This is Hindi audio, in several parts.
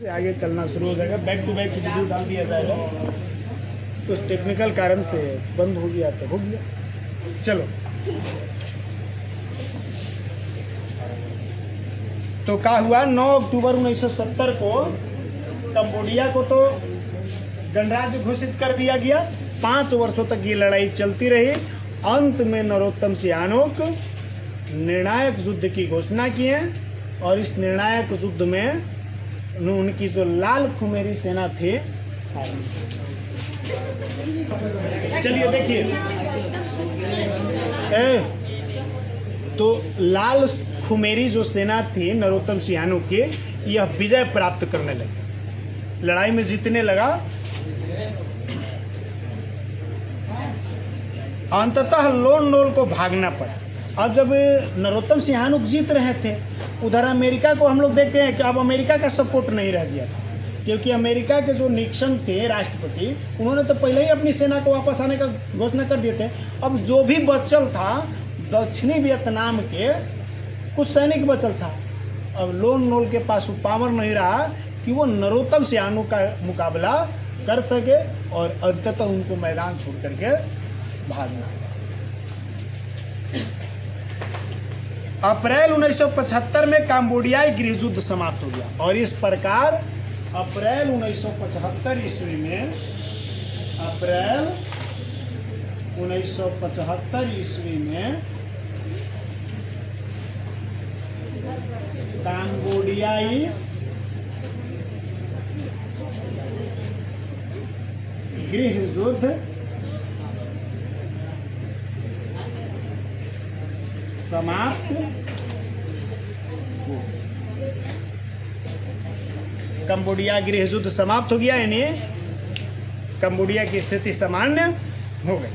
से आगे चलना शुरू हो जाएगा। बैक टू बैक वीडियो डाल दिया जाएगा। तो टेक्निकल कारण से बंद हो गया तो हो गया। चलो, तो क्या हुआ, 9 अक्टूबर 1970 को कंबोडिया को तो गणराज्य घोषित कर दिया गया। 5 वर्षों तक ये लड़ाई चलती रही। अंत में नरोत्तम सिहानुक निर्णायक युद्ध की घोषणा की है और इस निर्णायक युद्ध में उनकी जो लाल खुमेरी सेना थी, चलिए देखिए, तो लाल खुमेरी जो सेना थी नरोत्तम सिहानुक की, यह विजय प्राप्त करने लगी, लड़ाई में जीतने लगा। अंततः लोन नोल को भागना पड़ा। अब जब नरोत्तम सिहानुक जीत रहे थे, उधर अमेरिका को हम लोग देखते हैं कि अब अमेरिका का सपोर्ट नहीं रह गया था, क्योंकि अमेरिका के जो निक्सन थे राष्ट्रपति, उन्होंने तो पहले ही अपनी सेना को वापस आने का घोषणा कर दिए थे। अब जो भी बचल था दक्षिणी वियतनाम के कुछ सैनिक बचल था। अब लोन नोल के पास पावर नहीं रहा कि वो नरोत्तम सिहानुक का मुकाबला कर सके और अंततः उनको मैदान छोड़ करके भागना। अप्रैल 1975 में कंबोडियाई गृह युद्ध समाप्त हो गया और इस प्रकार अप्रैल 1975 ईस्वी में कंबोडियाई गृह युद्ध समाप्त हो, कंबोडिया गृह युद्ध समाप्त हो गया, यानी कंबोडिया की स्थिति सामान्य हो गई।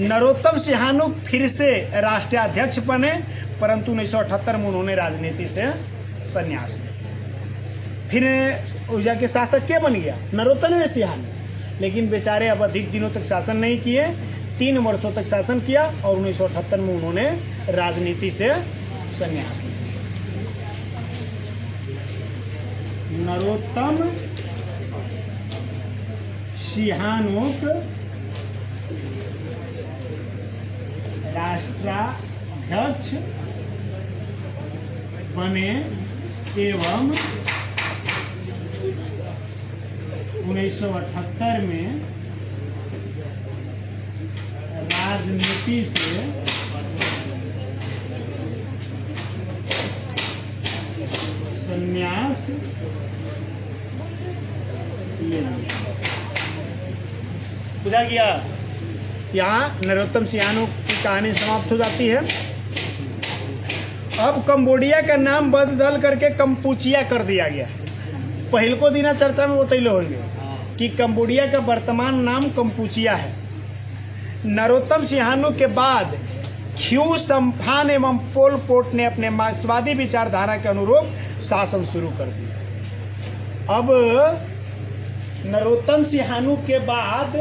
नरोत्तम सिहानुक फिर से राष्ट्राध्यक्ष बने, परंतु 1978 में उन्होंने राजनीति से संन्यास लिया। फिर जाके शासक क्या बन गया, नरोत्तम सिहानुक, लेकिन बेचारे अब अधिक दिनों तक शासन नहीं किए। 3 वर्षों तक शासन किया और 1978 में उन्होंने राजनीति से संन्यास लिया। नरोत्तम सिहानुक राष्ट्राध्यक्ष बने एवं 1978 में राजनीति से संन्यास ले लिया। बुझा गया। यहाँ नरोत्तम सिहानुक की कहानी समाप्त हो जाती है। अब कंबोडिया का नाम बदल करके कंपूचिया कर दिया गया है। पहले को दिना चर्चा में बतैले होंगे कि कंबोडिया का वर्तमान नाम कंपूचिया है। नरोत्तम सिहानुक के बाद ख्यू सम्फान एवं पोल पोट ने अपने मार्क्सवादी विचारधारा के अनुरूप शासन शुरू कर दिया। अब नरोत्तम सिहानुक के बाद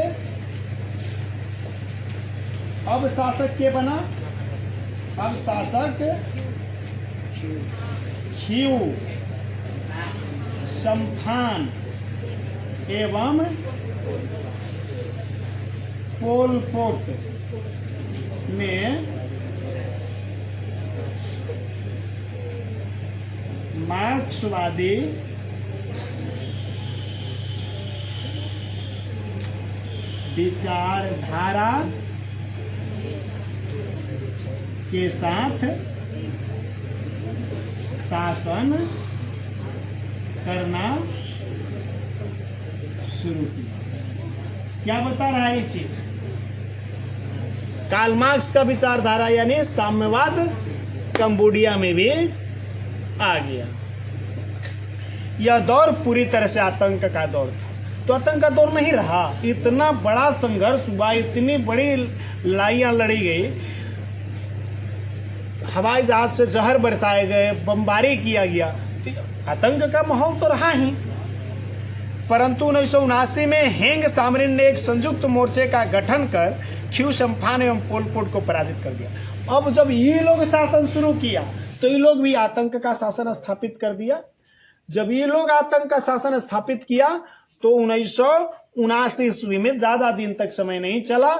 अब शासक के बना, अब शासक ख्यू सम्फान एवं पोल पोट ने मार्क्सवादी विचारधारा के साथ शासन करना शुरू किया। क्या बता रहा है ये चीज, कार्ल मार्क्स का विचारधारा यानी साम्यवाद कंबोडिया में भी आ गया। यह दौर पूरी तरह से आतंक का दौर था। तो आतंक का दौर नहीं रहा, इतना बड़ा संघर्ष हुआ, इतनी बड़ी लड़ाइयां लड़ी गई, हवाई जहाज से जहर बरसाए गए, बमबारी किया गया, आतंक का माहौल तो रहा ही। परंतु 1979 में हेंग सामरिन ने एक संयुक्त मोर्चे का गठन कर ख्यू सम्फान एवं पोल पोट को पराजित कर दिया। अब जब ये लोग शासन शुरू किया तो ये लोग भी आतंक का शासन स्थापित कर दिया। जब ये लोग आतंक का शासन स्थापित किया तो 1979 ईस्वी में, ज्यादा दिन तक समय नहीं चला,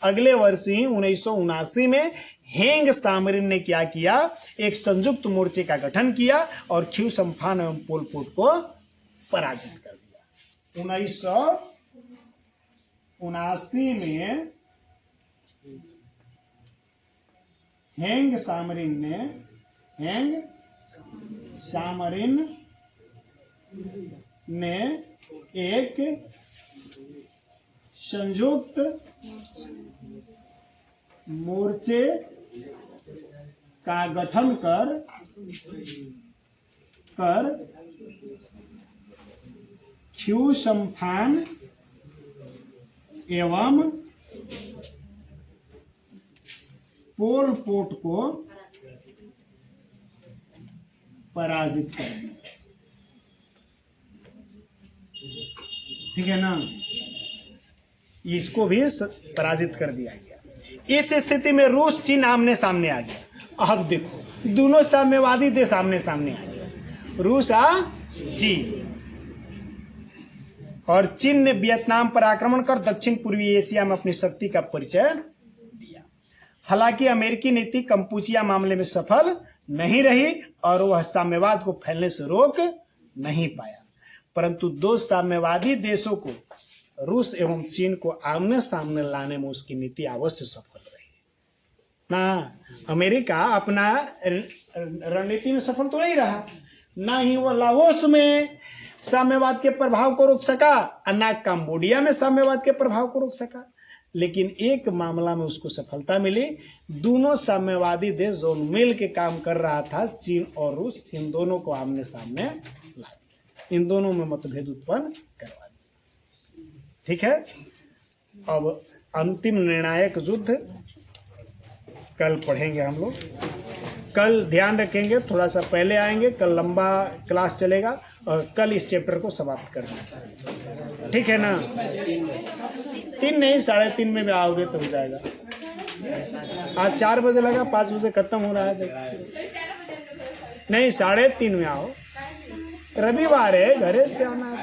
अगले वर्ष ही 1979 में हेंग सामरिन ने क्या किया, एक संयुक्त मोर्चे का गठन किया और ख्यू सम्फान एवं पोल पोट को पराजित कर दिया। 1979 में हेंग सामरिन ने एक संयुक्त मोर्चे का गठन कर ख्यू सम्फान एवं पोल पोट को पराजित कर दिया। ठीक है ना, इसको भी पराजित कर दिया गया। इस स्थिति में रूस चीन आमने सामने आ गया। अब देखो दोनों साम्यवादी देश आमने सामने आ गया, रूस चीन। और चीन ने वियतनाम पर आक्रमण कर दक्षिण पूर्वी एशिया में अपनी शक्ति का परिचय दिया। हालांकि अमेरिकी नीति कंपूचिया मामले में सफल नहीं रही और वह साम्यवाद को फैलने से रोक नहीं पाया, परंतु दो साम्यवादी देशों को, रूस एवं चीन को आमने सामने लाने में उसकी नीति अवश्य सफल रही ना। अमेरिका अपना रणनीति में सफल तो नहीं रहा, ना ही वह लाओस में साम्यवाद के प्रभाव को रोक सका और ना कंबोडिया में साम्यवाद के प्रभाव को रोक सका, लेकिन एक मामला में उसको सफलता मिली। दोनों साम्यवादी देश जो मिल के काम कर रहा था, चीन और रूस, इन दोनों को आमने सामने ला दिया, इन दोनों में मतभेद उत्पन्न करवा दिया। ठीक है, अब अंतिम निर्णायक युद्ध कल पढ़ेंगे हम लोग। कल ध्यान रखेंगे, थोड़ा सा पहले आएंगे, कल लंबा क्लास चलेगा और कल इस चैप्टर को समाप्त कर देंगे। ठीक है ना, 3 नहीं 3:30 में भी आओगे तो हो जाएगा। आज 4 बजे लगा, 5 बजे खत्म हो रहा है। नहीं 3:30 में आओ, रविवार है, घरे से आना